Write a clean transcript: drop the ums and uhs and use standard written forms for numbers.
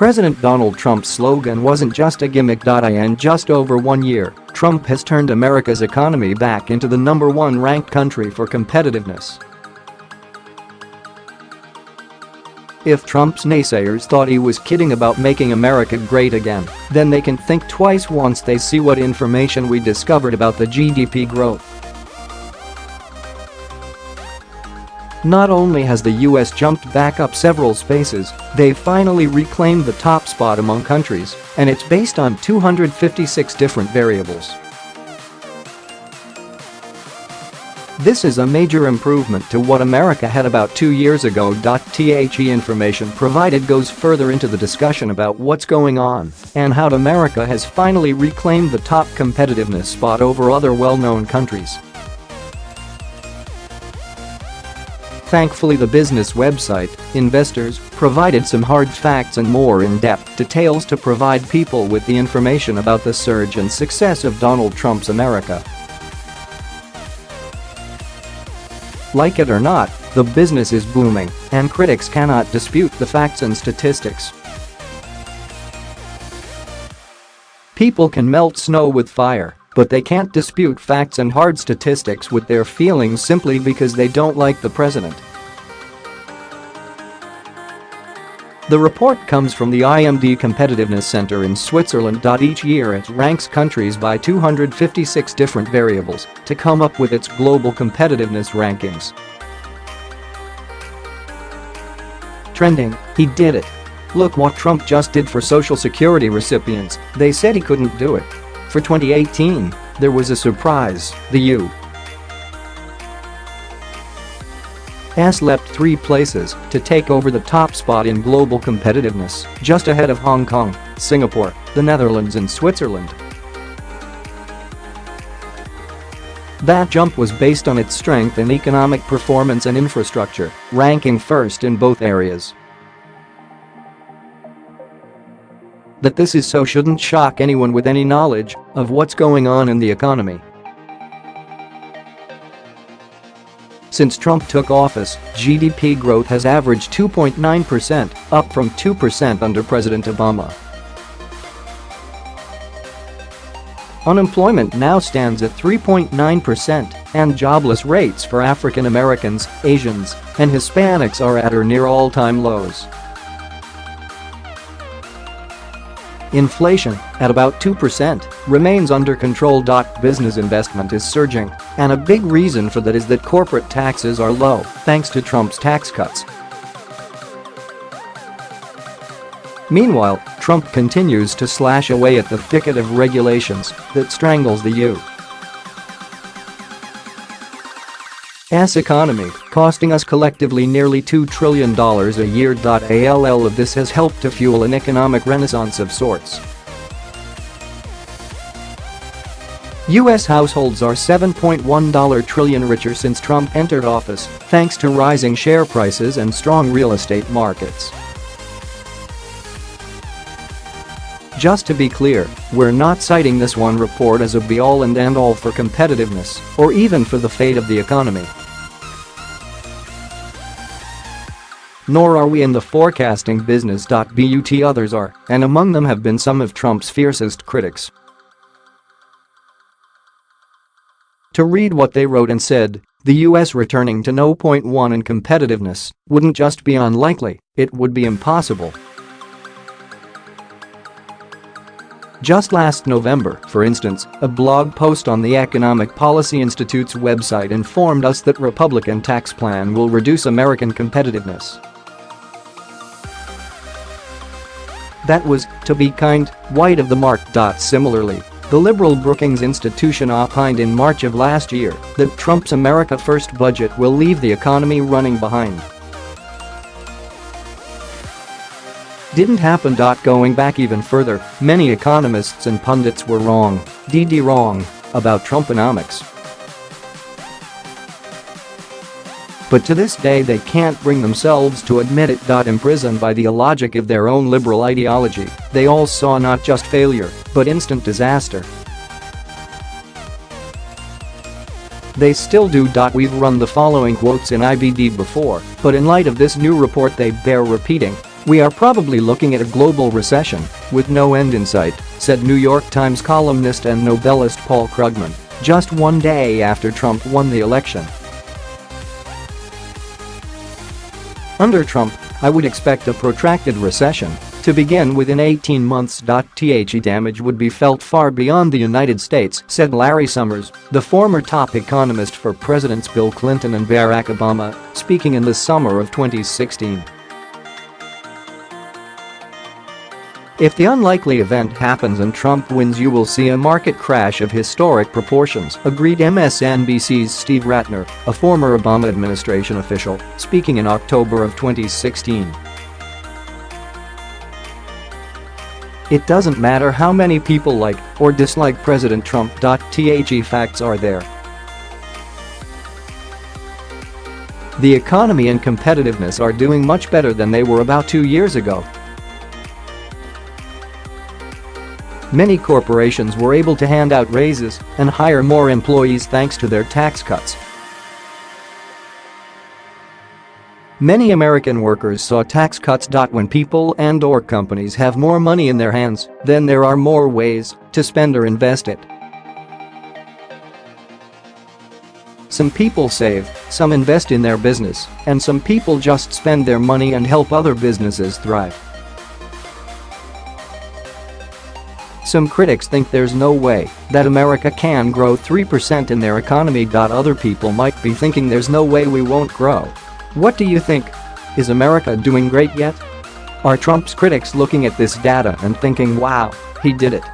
President Donald Trump's slogan wasn't just a gimmick. In just over 1 year, Trump has turned America's economy back into the #1 ranked country for competitiveness. If Trump's naysayers thought he was kidding about making America great again, then they can think twice once they see what information we discovered about the GDP growth. Not only has the US jumped back up several spaces, they've finally reclaimed the top spot among countries, and it's based on 256 different variables. This is a major improvement to what America had about 2 years ago. The information provided goes further into the discussion about what's going on and how America has finally reclaimed the top competitiveness spot over other well-known countries. Thankfully, the business website, Investors, provided some hard facts and more in-depth details to provide people with the information about the surge and success of Donald Trump's America. Like it or not, the business is booming, and critics cannot dispute the facts and statistics. People can melt snow with fire, but they can't dispute facts and hard statistics with their feelings simply because they don't like the president. The report comes from the IMD Competitiveness Center in Switzerland. Each year it ranks countries by 256 different variables to come up with its global competitiveness rankings. Trending, he did it. Look what Trump just did for Social Security recipients. They said he couldn't do it. For 2018, there was a surprise. The U.S. leapt 3 places to take over the top spot in global competitiveness, just ahead of Hong Kong, Singapore, the Netherlands and Switzerland. That jump was based on its strength in economic performance and infrastructure, ranking first in both areas. That this is so shouldn't shock anyone with any knowledge of what's going on in the economy. Since Trump took office, GDP growth has averaged 2.9%, up from 2% under President Obama. Unemployment now stands at 3.9%, and jobless rates for African Americans, Asians, and Hispanics are at or near all-time lows. Inflation, at about 2%, remains under control. Business investment is surging, and a big reason for that is that corporate taxes are low thanks to Trump's tax cuts. Meanwhile, Trump continues to slash away at the thicket of regulations that strangles the U.S. economy, costing us collectively nearly $2 trillion a year. All of this has helped to fuel an economic renaissance of sorts. U.S. households are $7.1 trillion richer since Trump entered office, thanks to rising share prices and strong real estate markets. Just to be clear, we're not citing this one report as a be-all and end-all for competitiveness, or even for the fate of the economy. Nor are we in the forecasting business. But others are, and among them have been some of Trump's fiercest critics. To read what they wrote and said, the U.S. returning to 0.1 in competitiveness wouldn't just be unlikely, it would be impossible. Just last November, for instance, a blog post on the Economic Policy Institute's website informed us that Republican tax plan will reduce American competitiveness. That was, to be kind, wide of the mark. Similarly, the liberal Brookings Institution opined in March of last year that Trump's America First budget will leave the economy running behind. Didn't happen. Going back even further, many economists and pundits were wrong about Trumponomics. But to this day they can't bring themselves to admit it. Imprisoned by the illogic of their own liberal ideology, they all saw not just failure, but instant disaster. They still do. We've run the following quotes in IBD before, but in light of this new report they bear repeating. "We are probably looking at a global recession with no end in sight," said New York Times columnist and Nobelist Paul Krugman, just one day after Trump won the election. "Under Trump, I would expect a protracted recession to begin within 18 months. The damage would be felt far beyond the United States," said Larry Summers, the former top economist for Presidents Bill Clinton and Barack Obama, speaking in the summer of 2016. "If the unlikely event happens and Trump wins, you will see a market crash of historic proportions," agreed MSNBC's Steve Ratner, a former Obama administration official, speaking in October of 2016. "It doesn't matter how many people like or dislike President Trump. The facts are there. The economy and competitiveness are doing much better than they were about 2 years ago. Many corporations were able to hand out raises and hire more employees thanks to their tax cuts. Many American workers saw tax cuts. When people and/or companies have more money in their hands, then there are more ways to spend or invest it. Some people save, some invest in their business, and some people just spend their money and help other businesses thrive. Some critics think there's no way that America can grow 3% in their economy. Other people might be thinking there's no way we won't grow. What do you think? Is America doing great yet? Are Trump's critics looking at this data and thinking, wow, he did it?